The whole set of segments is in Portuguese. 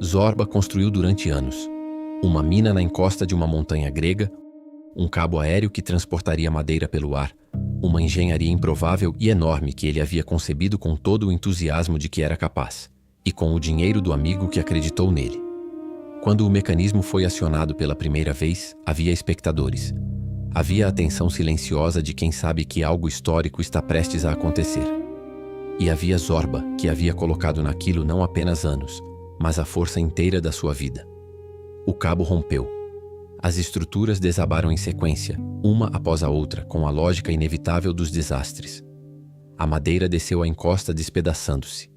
Zorba construiu durante anos uma mina na encosta de uma montanha grega, um cabo aéreo que transportaria madeira pelo ar, uma engenharia improvável e enorme que ele havia concebido com todo o entusiasmo de que era capaz, e com o dinheiro do amigo que acreditou nele. Quando o mecanismo foi acionado pela primeira vez, havia espectadores. Havia a atenção silenciosa de quem sabe que algo histórico está prestes a acontecer. E havia Zorba, que havia colocado naquilo não apenas anos, mas a força inteira da sua vida. O cabo rompeu. As estruturas desabaram em sequência, uma após a outra, com a lógica inevitável dos desastres. A madeira desceu a encosta despedaçando-se.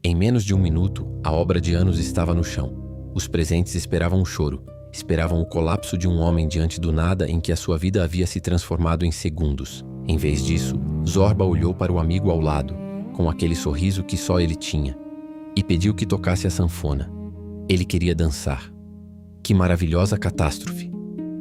Em menos de um minuto, a obra de anos estava no chão. Os presentes esperavam o choro, esperavam o colapso de um homem diante do nada em que a sua vida havia se transformado em segundos. Em vez disso, Zorba olhou para o amigo ao lado, com aquele sorriso que só ele tinha, e pediu que tocasse a sanfona. Ele queria dançar. Que maravilhosa catástrofe!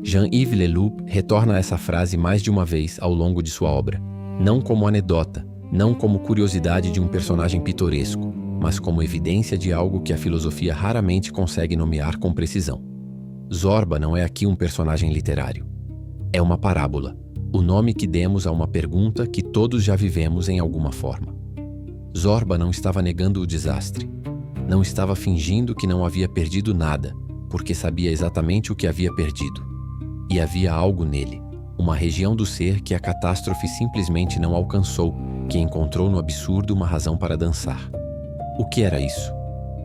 Jean-Yves Leloup retorna a essa frase mais de uma vez ao longo de sua obra, não como anedota, não como curiosidade de um personagem pitoresco, mas como evidência de algo que a filosofia raramente consegue nomear com precisão. Zorba não é aqui um personagem literário. É uma parábola, o nome que demos a uma pergunta que todos já vivemos em alguma forma. Zorba não estava negando o desastre. Não estava fingindo que não havia perdido nada, porque sabia exatamente o que havia perdido. E havia algo nele, uma região do ser que a catástrofe simplesmente não alcançou, que encontrou no absurdo uma razão para dançar. O que era isso?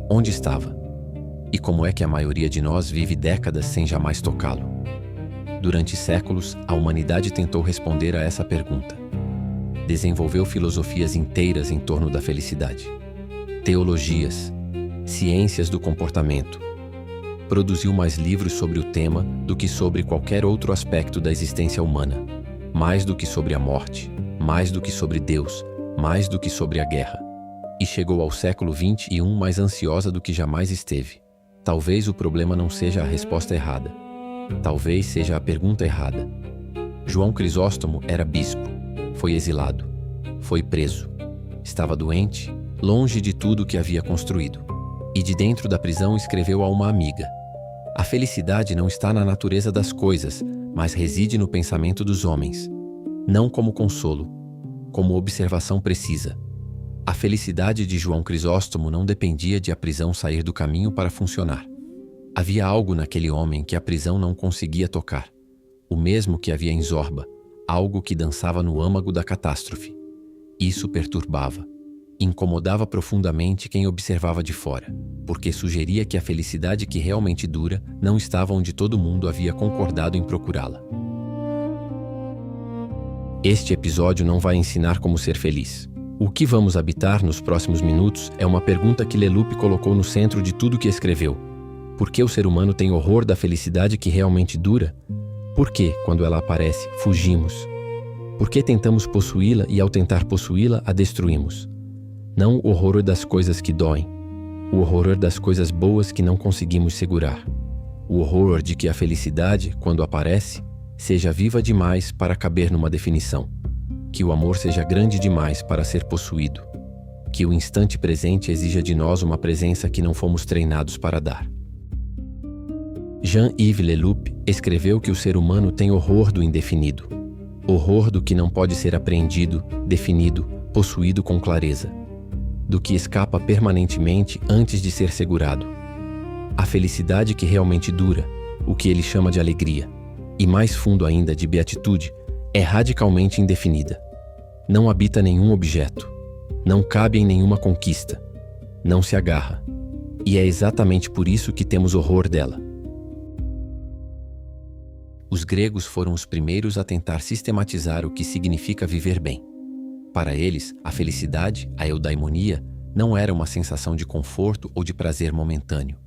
Onde estava? E como é que a maioria de nós vive décadas sem jamais tocá-lo? Durante séculos, a humanidade tentou responder a essa pergunta. Desenvolveu filosofias inteiras em torno da felicidade. Teologias, ciências do comportamento. Produziu mais livros sobre o tema do que sobre qualquer outro aspecto da existência humana. Mais do que sobre a morte, mais do que sobre Deus, mais do que sobre a guerra. E chegou ao século XXI mais ansiosa do que jamais esteve. Talvez o problema não seja a resposta errada. Talvez seja a pergunta errada. João Crisóstomo era bispo. Foi exilado. Foi preso. Estava doente, longe de tudo que havia construído. E de dentro da prisão escreveu a uma amiga: a felicidade não está na natureza das coisas, mas reside no pensamento dos homens. Não como consolo, como observação precisa. A felicidade de João Crisóstomo não dependia de a prisão sair do caminho para funcionar. Havia algo naquele homem que a prisão não conseguia tocar. O mesmo que havia em Zorba, algo que dançava no âmago da catástrofe. Isso perturbava. Incomodava profundamente quem observava de fora, porque sugeria que a felicidade que realmente dura não estava onde todo mundo havia concordado em procurá-la. Este episódio não vai ensinar como ser feliz. O que vamos habitar nos próximos minutos é uma pergunta que Leloup colocou no centro de tudo que escreveu. Por que o ser humano tem horror da felicidade que realmente dura? Por que, quando ela aparece, fugimos? Por que tentamos possuí-la e, ao tentar possuí-la, a destruímos? Não o horror das coisas que doem, o horror das coisas boas que não conseguimos segurar. O horror de que a felicidade, quando aparece, seja viva demais para caber numa definição. Que o amor seja grande demais para ser possuído. Que o instante presente exija de nós uma presença que não fomos treinados para dar. Jean-Yves Leloup escreveu que o ser humano tem horror do indefinido. Horror do que não pode ser apreendido, definido, possuído com clareza. Do que escapa permanentemente antes de ser segurado. A felicidade que realmente dura, o que ele chama de alegria, e mais fundo ainda de beatitude, é radicalmente indefinida. Não habita nenhum objeto, não cabe em nenhuma conquista, não se agarra, e é exatamente por isso que temos horror dela. Os gregos foram os primeiros a tentar sistematizar o que significa viver bem. Para eles, a felicidade, a eudaimonia, não era uma sensação de conforto ou de prazer momentâneo.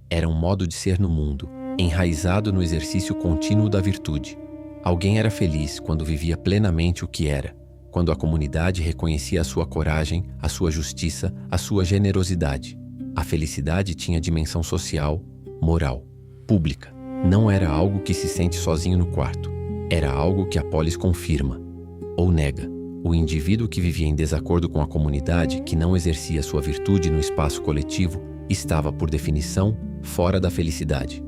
Era um modo de ser no mundo, enraizado no exercício contínuo da virtude. Alguém era feliz quando vivia plenamente o que era, quando a comunidade reconhecia a sua coragem, a sua justiça, a sua generosidade. A felicidade tinha dimensão social, moral, pública. Não era algo que se sente sozinho no quarto. Era algo que a polis confirma, ou nega. O indivíduo que vivia em desacordo com a comunidade, que não exercia sua virtude no espaço coletivo, estava, por definição, fora da felicidade.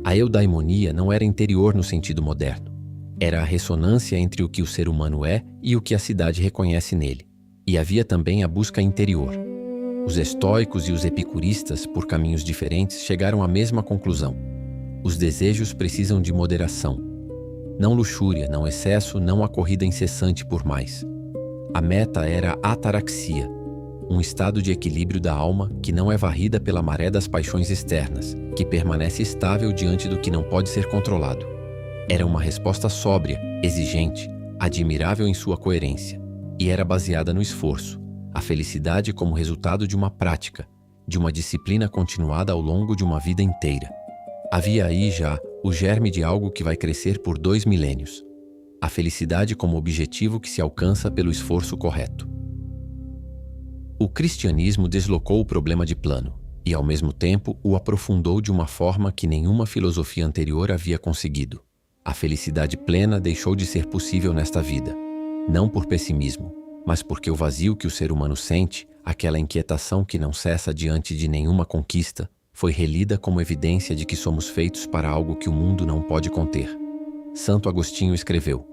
A eudaimonia não era interior no sentido moderno. Era a ressonância entre o que o ser humano é e o que a cidade reconhece nele. E havia também a busca interior. Os estoicos e os epicuristas, por caminhos diferentes, chegaram à mesma conclusão. Os desejos precisam de moderação. Não luxúria, não excesso, não a corrida incessante por mais. A meta era a ataraxia, um estado de equilíbrio da alma que não é varrida pela maré das paixões externas, que permanece estável diante do que não pode ser controlado. Era uma resposta sóbria, exigente, admirável em sua coerência, e era baseada no esforço, a felicidade como resultado de uma prática, de uma disciplina continuada ao longo de uma vida inteira. Havia aí já o germe de algo que vai crescer por 2 milênios. A felicidade como objetivo que se alcança pelo esforço correto. O cristianismo deslocou o problema de plano e, ao mesmo tempo, o aprofundou de uma forma que nenhuma filosofia anterior havia conseguido. A felicidade plena deixou de ser possível nesta vida, não por pessimismo, mas porque o vazio que o ser humano sente, aquela inquietação que não cessa diante de nenhuma conquista, foi relida como evidência de que somos feitos para algo que o mundo não pode conter. Santo Agostinho escreveu: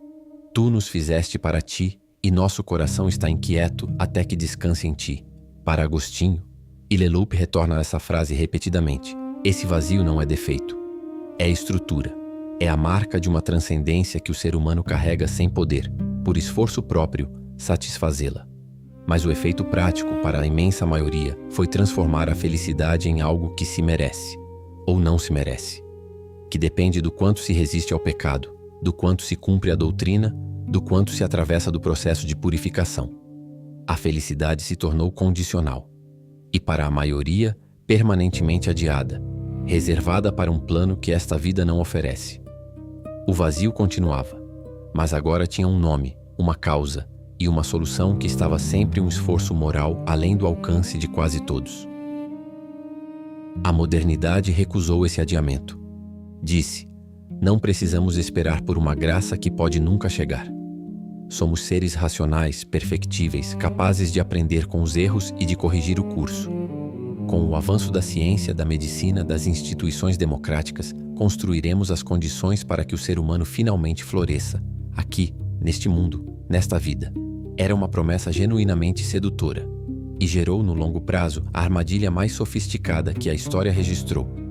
Tu nos fizeste para ti, e nosso coração está inquieto até que descanse em ti. Para Agostinho, e Leloup retorna a essa frase repetidamente, esse vazio não é defeito, é estrutura, é a marca de uma transcendência que o ser humano carrega sem poder, por esforço próprio, satisfazê-la. Mas o efeito prático para a imensa maioria foi transformar a felicidade em algo que se merece, ou não se merece, que depende do quanto se resiste ao pecado, do quanto se cumpre a doutrina, do quanto se atravessa do processo de purificação. A felicidade se tornou condicional, e para a maioria, permanentemente adiada, reservada para um plano que esta vida não oferece. O vazio continuava, mas agora tinha um nome, uma causa e uma solução que estava sempre um esforço moral além do alcance de quase todos. A modernidade recusou esse adiamento. Disse: não precisamos esperar por uma graça que pode nunca chegar. Somos seres racionais, perfectíveis, capazes de aprender com os erros e de corrigir o curso. Com o avanço da ciência, da medicina, das instituições democráticas, construiremos as condições para que o ser humano finalmente floresça, aqui, neste mundo, nesta vida. Era uma promessa genuinamente sedutora, e gerou no longo prazo a armadilha mais sofisticada que a história registrou.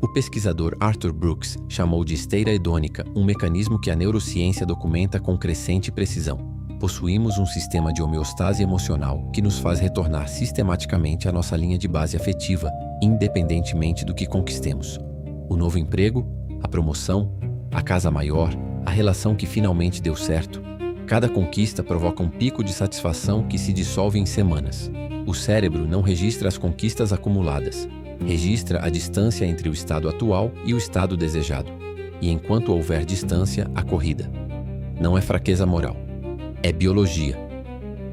O pesquisador Arthur Brooks chamou de esteira hedônica um mecanismo que a neurociência documenta com crescente precisão. Possuímos um sistema de homeostase emocional que nos faz retornar sistematicamente à nossa linha de base afetiva, independentemente do que conquistemos. O novo emprego, a promoção, a casa maior, a relação que finalmente deu certo. Cada conquista provoca um pico de satisfação que se dissolve em semanas. O cérebro não registra as conquistas acumuladas. Registra a distância entre o estado atual e o estado desejado. E enquanto houver distância, a corrida. Não é fraqueza moral. É biologia.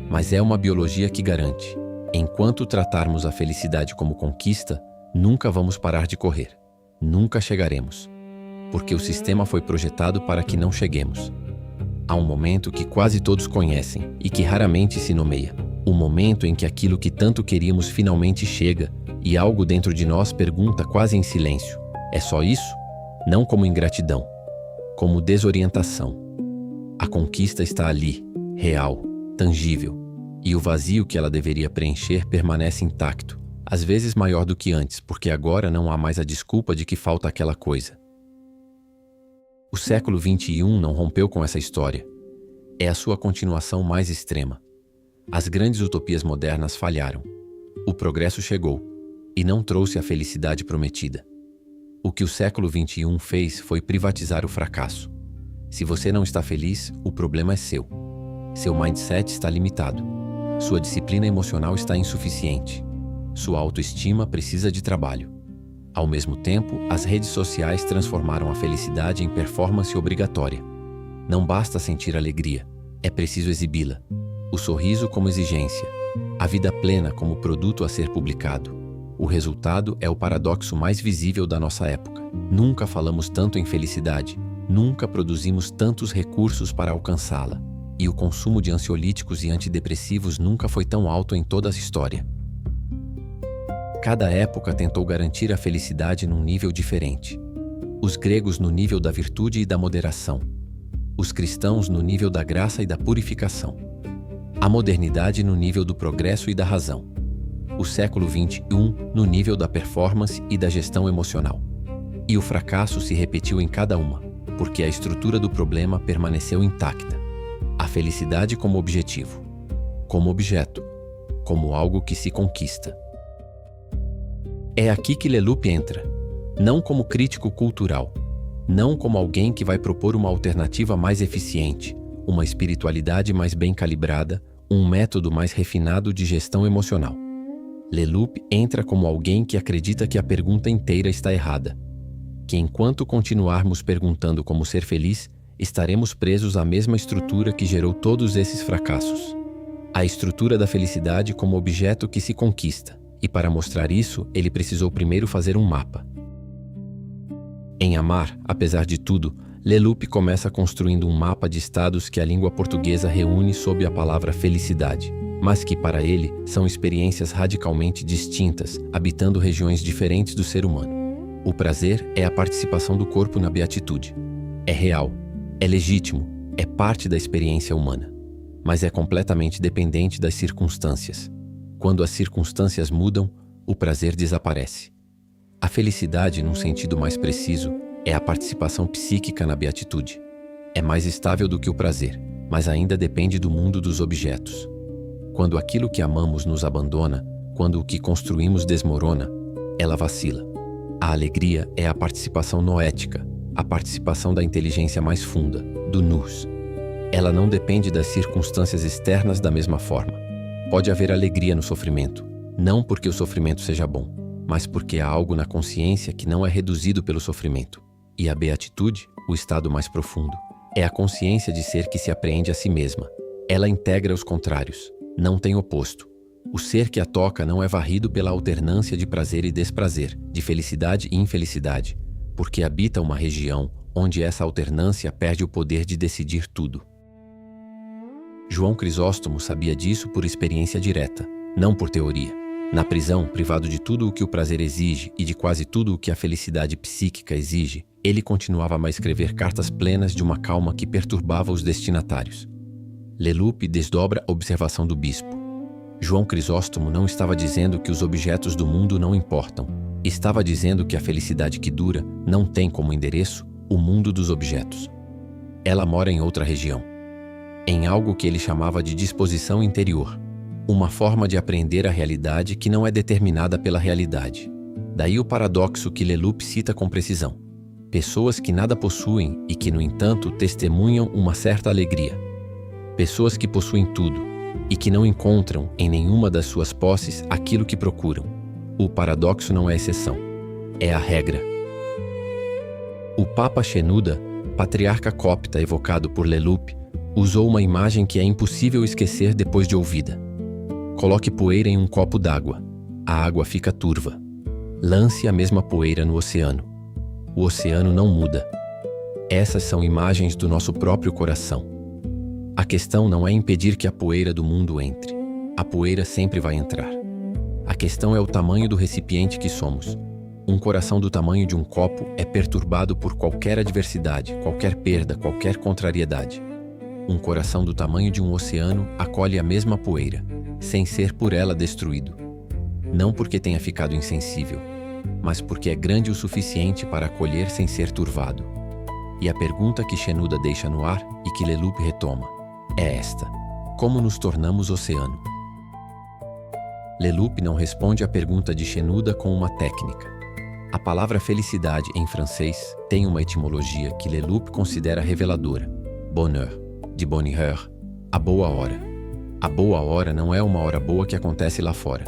Mas é uma biologia que garante: enquanto tratarmos a felicidade como conquista, nunca vamos parar de correr. Nunca chegaremos. Porque o sistema foi projetado para que não cheguemos. Há um momento que quase todos conhecem e que raramente se nomeia. O momento em que aquilo que tanto queríamos finalmente chega e algo dentro de nós pergunta quase em silêncio: é só isso? Não como ingratidão, como desorientação. A conquista está ali, real, tangível, e o vazio que ela deveria preencher permanece intacto, às vezes maior do que antes, porque agora não há mais a desculpa de que falta aquela coisa. O século XXI não rompeu com essa história. É a sua continuação mais extrema. As grandes utopias modernas falharam. O progresso chegou e não trouxe a felicidade prometida. O que o século XXI fez foi privatizar o fracasso. Se você não está feliz, o problema é seu. Seu mindset está limitado. Sua disciplina emocional está insuficiente. Sua autoestima precisa de trabalho. Ao mesmo tempo, as redes sociais transformaram a felicidade em performance obrigatória. Não basta sentir alegria, é preciso exibi-la. O sorriso como exigência, a vida plena como produto a ser publicado. O resultado é o paradoxo mais visível da nossa época. Nunca falamos tanto em felicidade, nunca produzimos tantos recursos para alcançá-la. E o consumo de ansiolíticos e antidepressivos nunca foi tão alto em toda a história. Cada época tentou garantir a felicidade num nível diferente. Os gregos no nível da virtude e da moderação. Os cristãos no nível da graça e da purificação. A modernidade no nível do progresso e da razão. O século XXI no nível da performance e da gestão emocional. E o fracasso se repetiu em cada uma, porque a estrutura do problema permaneceu intacta. A felicidade como objetivo, como objeto, como algo que se conquista. É aqui que Leloup entra, não como crítico cultural, não como alguém que vai propor uma alternativa mais eficiente, uma espiritualidade mais bem calibrada, um método mais refinado de gestão emocional. Leloup entra como alguém que acredita que a pergunta inteira está errada, que enquanto continuarmos perguntando como ser feliz, estaremos presos à mesma estrutura que gerou todos esses fracassos. A estrutura da felicidade como objeto que se conquista, e para mostrar isso, ele precisou primeiro fazer um mapa. Em Amar, apesar de tudo, Leloup começa construindo um mapa de estados que a língua portuguesa reúne sob a palavra felicidade, mas que para ele são experiências radicalmente distintas, habitando regiões diferentes do ser humano. O prazer é a participação do corpo na beatitude. É real, é legítimo, é parte da experiência humana, mas é completamente dependente das circunstâncias. Quando as circunstâncias mudam, o prazer desaparece. A felicidade, num sentido mais preciso, é a participação psíquica na beatitude. É mais estável do que o prazer, mas ainda depende do mundo dos objetos. Quando aquilo que amamos nos abandona, quando o que construímos desmorona, ela vacila. A alegria é a participação noética, a participação da inteligência mais funda, do nous. Ela não depende das circunstâncias externas da mesma forma. Pode haver alegria no sofrimento, não porque o sofrimento seja bom, mas porque há algo na consciência que não é reduzido pelo sofrimento. E a beatitude, o estado mais profundo, é a consciência de ser que se apreende a si mesma. Ela integra os contrários, não tem oposto. O ser que a toca não é varrido pela alternância de prazer e desprazer, de felicidade e infelicidade, porque habita uma região onde essa alternância perde o poder de decidir tudo. João Crisóstomo sabia disso por experiência direta, não por teoria. Na prisão, privado de tudo o que o prazer exige e de quase tudo o que a felicidade psíquica exige, ele continuava a escrever cartas plenas de uma calma que perturbava os destinatários. Leloup desdobra a observação do bispo. João Crisóstomo não estava dizendo que os objetos do mundo não importam. Estava dizendo que a felicidade que dura não tem como endereço o mundo dos objetos. Ela mora em outra região, em algo que ele chamava de disposição interior, uma forma de apreender a realidade que não é determinada pela realidade. Daí o paradoxo que Leloup cita com precisão. Pessoas que nada possuem e que, no entanto, testemunham uma certa alegria. Pessoas que possuem tudo e que não encontram em nenhuma das suas posses aquilo que procuram. O paradoxo não é exceção, é a regra. O Papa Shenouda, patriarca copta evocado por Leloup, usou uma imagem que é impossível esquecer depois de ouvida. Coloque poeira em um copo d'água. A água fica turva. Lance a mesma poeira no oceano. O oceano não muda. Essas são imagens do nosso próprio coração. A questão não é impedir que a poeira do mundo entre. A poeira sempre vai entrar. A questão é o tamanho do recipiente que somos. Um coração do tamanho de um copo é perturbado por qualquer adversidade, qualquer perda, qualquer contrariedade. Um coração do tamanho de um oceano acolhe a mesma poeira, sem ser por ela destruído. Não porque tenha ficado insensível, mas porque é grande o suficiente para acolher sem ser turvado. E a pergunta que Shenouda deixa no ar e que Leloup retoma é esta: como nos tornamos oceano? Leloup não responde à pergunta de Shenouda com uma técnica. A palavra felicidade em francês tem uma etimologia que Leloup considera reveladora: bonheur, de bonheur, a boa hora. A boa hora não é uma hora boa que acontece lá fora.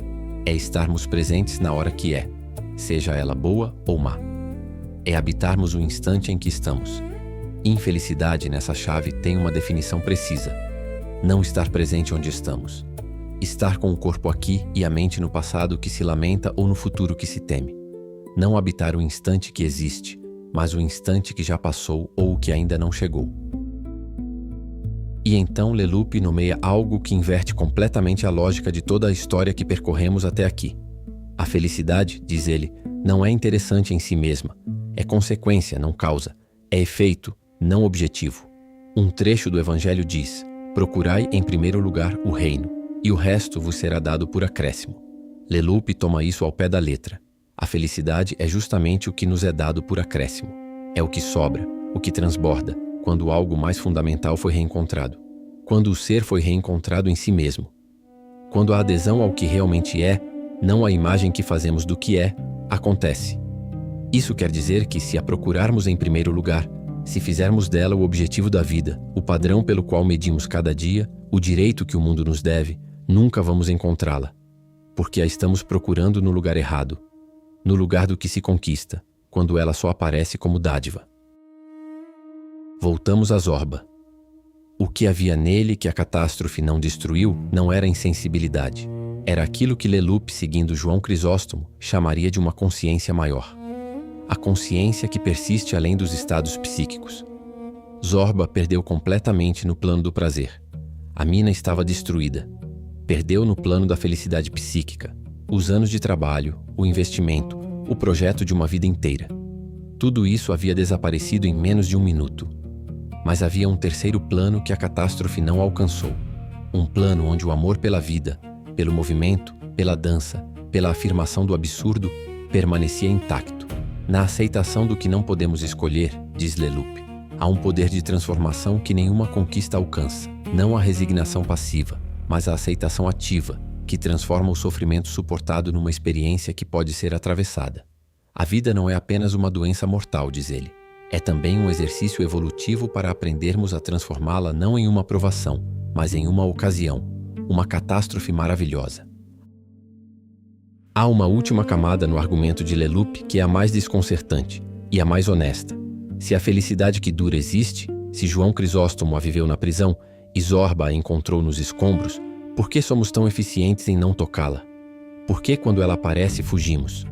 É estarmos presentes na hora que é, seja ela boa ou má. É habitarmos o instante em que estamos. Infelicidade nessa chave tem uma definição precisa: não estar presente onde estamos. Estar com o corpo aqui e a mente no passado que se lamenta ou no futuro que se teme. Não habitar o instante que existe, mas o instante que já passou ou o que ainda não chegou. E então Leloup nomeia algo que inverte completamente a lógica de toda a história que percorremos até aqui. A felicidade, diz ele, não é interessante em si mesma. É consequência, não causa. É efeito, não objetivo. Um trecho do Evangelho diz: procurai em primeiro lugar o reino, e o resto vos será dado por acréscimo. Leloup toma isso ao pé da letra. A felicidade é justamente o que nos é dado por acréscimo. É o que sobra, o que transborda, quando algo mais fundamental foi reencontrado. Quando o ser foi reencontrado em si mesmo. Quando a adesão ao que realmente é, não a imagem que fazemos do que é, acontece. Isso quer dizer que, se a procurarmos em primeiro lugar, se fizermos dela o objetivo da vida, o padrão pelo qual medimos cada dia, o direito que o mundo nos deve, nunca vamos encontrá-la. Porque a estamos procurando no lugar errado, no lugar do que se conquista, quando ela só aparece como dádiva. Voltamos a Zorba. O que havia nele que a catástrofe não destruiu não era insensibilidade. Era aquilo que Leloup, seguindo João Crisóstomo, chamaria de uma consciência maior. A consciência que persiste além dos estados psíquicos. Zorba perdeu completamente no plano do prazer. A mina estava destruída. Perdeu no plano da felicidade psíquica. Os anos de trabalho, o investimento, o projeto de uma vida inteira. Tudo isso havia desaparecido em menos de um minuto. Mas havia um terceiro plano que a catástrofe não alcançou. Um plano onde o amor pela vida, pelo movimento, pela dança, pela afirmação do absurdo, permanecia intacto. Na aceitação do que não podemos escolher, diz Leloup, há um poder de transformação que nenhuma conquista alcança. Não a resignação passiva, mas a aceitação ativa, que transforma o sofrimento suportado numa experiência que pode ser atravessada. A vida não é apenas uma doença mortal, diz ele. É também um exercício evolutivo para aprendermos a transformá-la não em uma provação, mas em uma ocasião, uma catástrofe maravilhosa. Há uma última camada no argumento de Leloup que é a mais desconcertante e a mais honesta. Se a felicidade que dura existe, se João Crisóstomo a viveu na prisão e Zorba a encontrou nos escombros, por que somos tão eficientes em não tocá-la? Por que, quando ela aparece, fugimos?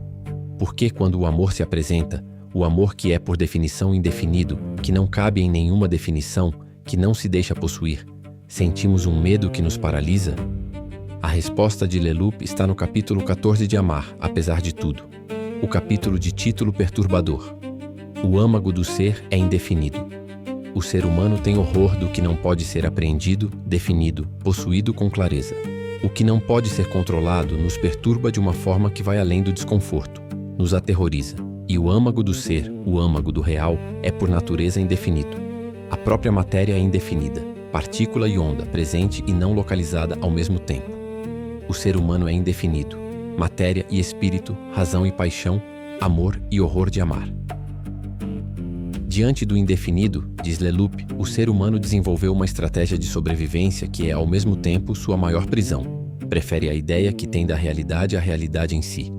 Por que, quando o amor se apresenta, o amor que é por definição indefinido, que não cabe em nenhuma definição, que não se deixa possuir, sentimos um medo que nos paralisa? A resposta de Leloup está no capítulo 14 de Amar, apesar de tudo. O capítulo de título perturbador. O âmago do ser é indefinido. O ser humano tem horror do que não pode ser apreendido, definido, possuído com clareza. O que não pode ser controlado nos perturba de uma forma que vai além do desconforto, nos aterroriza. E o âmago do ser, o âmago do real, é por natureza indefinido. A própria matéria é indefinida, partícula e onda, presente e não localizada ao mesmo tempo. O ser humano é indefinido, matéria e espírito, razão e paixão, amor e horror de amar. Diante do indefinido, diz Leloup, o ser humano desenvolveu uma estratégia de sobrevivência que é, ao mesmo tempo, sua maior prisão. Prefere a ideia que tem da realidade à realidade em si.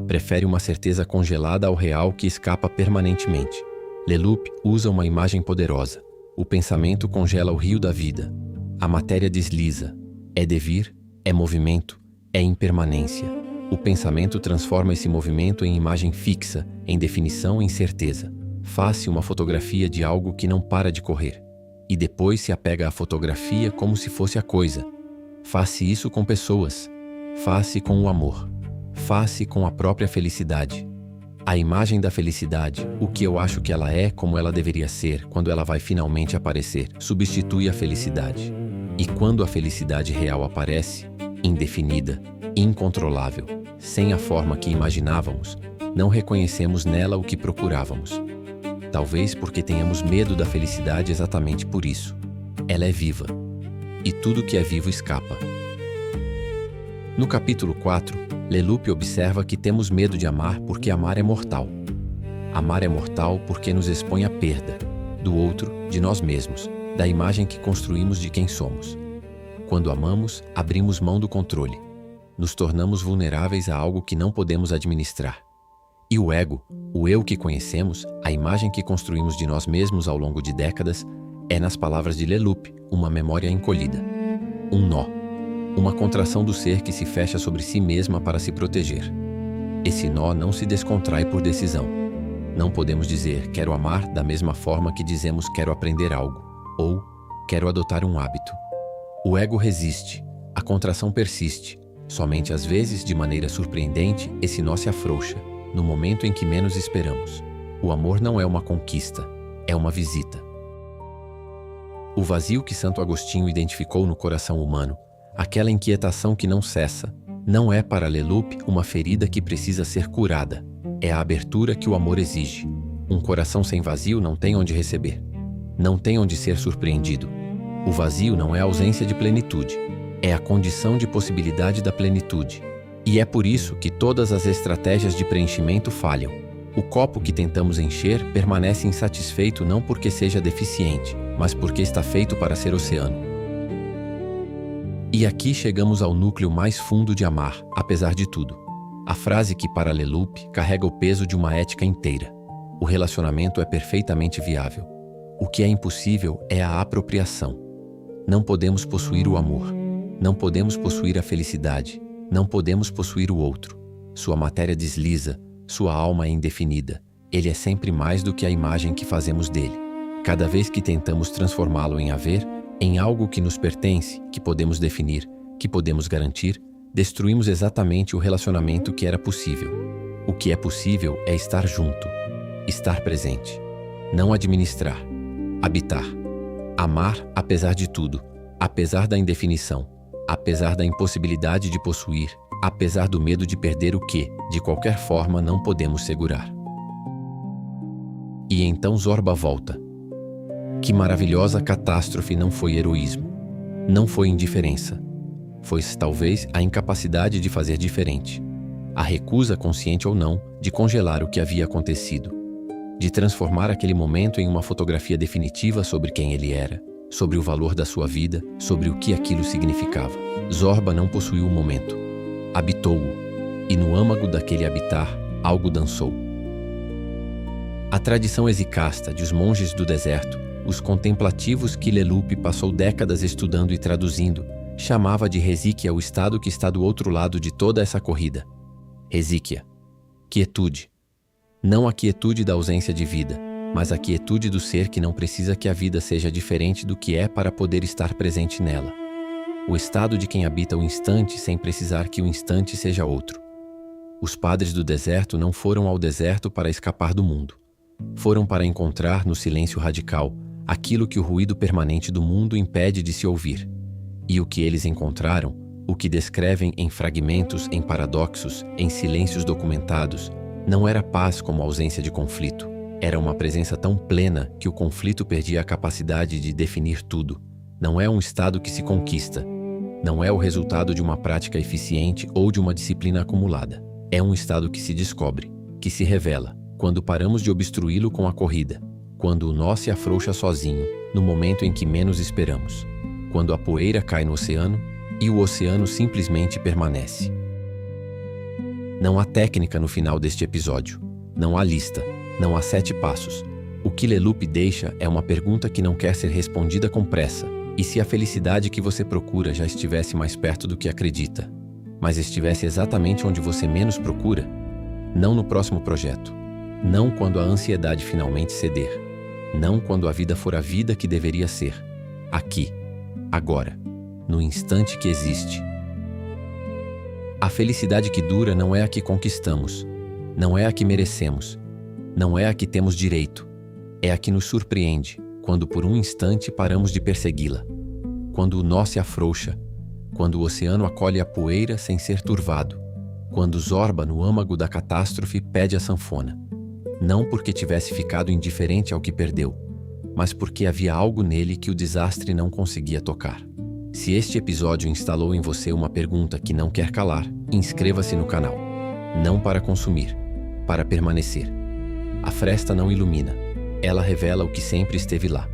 Prefere uma certeza congelada ao real que escapa permanentemente. Leloup usa uma imagem poderosa. O pensamento congela o rio da vida. A matéria desliza. É devir, é movimento, é impermanência. O pensamento transforma esse movimento em imagem fixa, em definição, em certeza. Faz-se uma fotografia de algo que não para de correr. E depois se apega à fotografia como se fosse a coisa. Faz-se isso com pessoas. Faz-se com o amor. Faz-se com a própria felicidade. A imagem da felicidade, o que eu acho que ela é como ela deveria ser quando ela vai finalmente aparecer, substitui a felicidade. E quando a felicidade real aparece, indefinida, incontrolável, sem a forma que imaginávamos, não reconhecemos nela o que procurávamos. Talvez porque tenhamos medo da felicidade exatamente por isso. Ela é viva. E tudo que é vivo escapa. No capítulo 4, Leloup observa que temos medo de amar porque amar é mortal. Amar é mortal porque nos expõe à perda, do outro, de nós mesmos, da imagem que construímos de quem somos. Quando amamos, abrimos mão do controle. Nos tornamos vulneráveis a algo que não podemos administrar. E o ego, o eu que conhecemos, a imagem que construímos de nós mesmos ao longo de décadas, é, nas palavras de Leloup, uma memória encolhida. Um nó. Uma contração do ser que se fecha sobre si mesma para se proteger. Esse nó não se descontrai por decisão. Não podemos dizer quero amar da mesma forma que dizemos quero aprender algo, ou quero adotar um hábito. O ego resiste, a contração persiste, Somente às vezes, de maneira surpreendente, esse nó se afrouxa, no momento em que menos esperamos. O amor não é uma conquista, é uma visita. O vazio que Santo Agostinho identificou no coração humano, aquela inquietação que não cessa, não é para Leloup uma ferida que precisa ser curada. É a abertura que o amor exige. Um coração sem vazio não tem onde receber. Não tem onde ser surpreendido. O vazio não é a ausência de plenitude. É a condição de possibilidade da plenitude. E é por isso que todas as estratégias de preenchimento falham. O copo que tentamos encher permanece insatisfeito não porque seja deficiente, mas porque está feito para ser oceano. E aqui chegamos ao núcleo mais fundo de amar, apesar de tudo. A frase que para Leloup carrega o peso de uma ética inteira. O relacionamento é perfeitamente viável. O que é impossível é a apropriação. Não podemos possuir o amor. Não podemos possuir a felicidade. Não podemos possuir o outro. Sua matéria desliza, sua alma é indefinida. Ele é sempre mais do que a imagem que fazemos dele. Cada vez que tentamos transformá-lo em haver, em algo que nos pertence, que podemos definir, que podemos garantir, destruímos exatamente o relacionamento que era possível. O que é possível é estar junto, estar presente, não administrar, habitar, amar apesar de tudo, apesar da indefinição, apesar da impossibilidade de possuir, apesar do medo de perder o que, de qualquer forma, não podemos segurar. E então Zorba volta. Que maravilhosa catástrofe não foi heroísmo, não foi indiferença. Foi talvez a incapacidade de fazer diferente, a recusa, consciente ou não, de congelar o que havia acontecido, de transformar aquele momento em uma fotografia definitiva sobre quem ele era, sobre o valor da sua vida, sobre o que aquilo significava. Zorba não possuiu o momento, habitou-o, e no âmago daquele habitar, algo dançou. A tradição exicasta de os monges do deserto, os contemplativos que Leloup passou décadas estudando e traduzindo, chamava de resíquia o estado que está do outro lado de toda essa corrida. Resíquia. Quietude. Não a quietude da ausência de vida, mas a quietude do ser que não precisa que a vida seja diferente do que é para poder estar presente nela. O estado de quem habita o instante sem precisar que o instante seja outro. Os padres do deserto não foram ao deserto para escapar do mundo. Foram para encontrar no silêncio radical aquilo que o ruído permanente do mundo impede de se ouvir. E o que eles encontraram, o que descrevem em fragmentos, em paradoxos, em silêncios documentados, não era paz como ausência de conflito. Era uma presença tão plena que o conflito perdia a capacidade de definir tudo. Não é um estado que se conquista. Não é o resultado de uma prática eficiente ou de uma disciplina acumulada. É um estado que se descobre, que se revela, quando paramos de obstruí-lo com a corrida, quando o nó se afrouxa sozinho, no momento em que menos esperamos, quando a poeira cai no oceano e o oceano simplesmente permanece. Não há técnica no final deste episódio, não há lista, não há 7 passos. O que Leloup deixa é uma pergunta que não quer ser respondida com pressa. E se a felicidade que você procura já estivesse mais perto do que acredita, mas estivesse exatamente onde você menos procura? Não no próximo projeto. Não quando a ansiedade finalmente ceder. Não quando a vida for a vida que deveria ser. Aqui, agora, no instante que existe. A felicidade que dura não é a que conquistamos, não é a que merecemos, não é a que temos direito, é a que nos surpreende quando por um instante paramos de persegui-la, quando o nó se afrouxa, quando o oceano acolhe a poeira sem ser turvado, quando Zorba, no âmago da catástrofe, pede a sanfona. Não porque tivesse ficado indiferente ao que perdeu, mas porque havia algo nele que o desastre não conseguia tocar. Se este episódio instalou em você uma pergunta que não quer calar, inscreva-se no canal. Não para consumir, para permanecer. A fresta não ilumina, ela revela o que sempre esteve lá.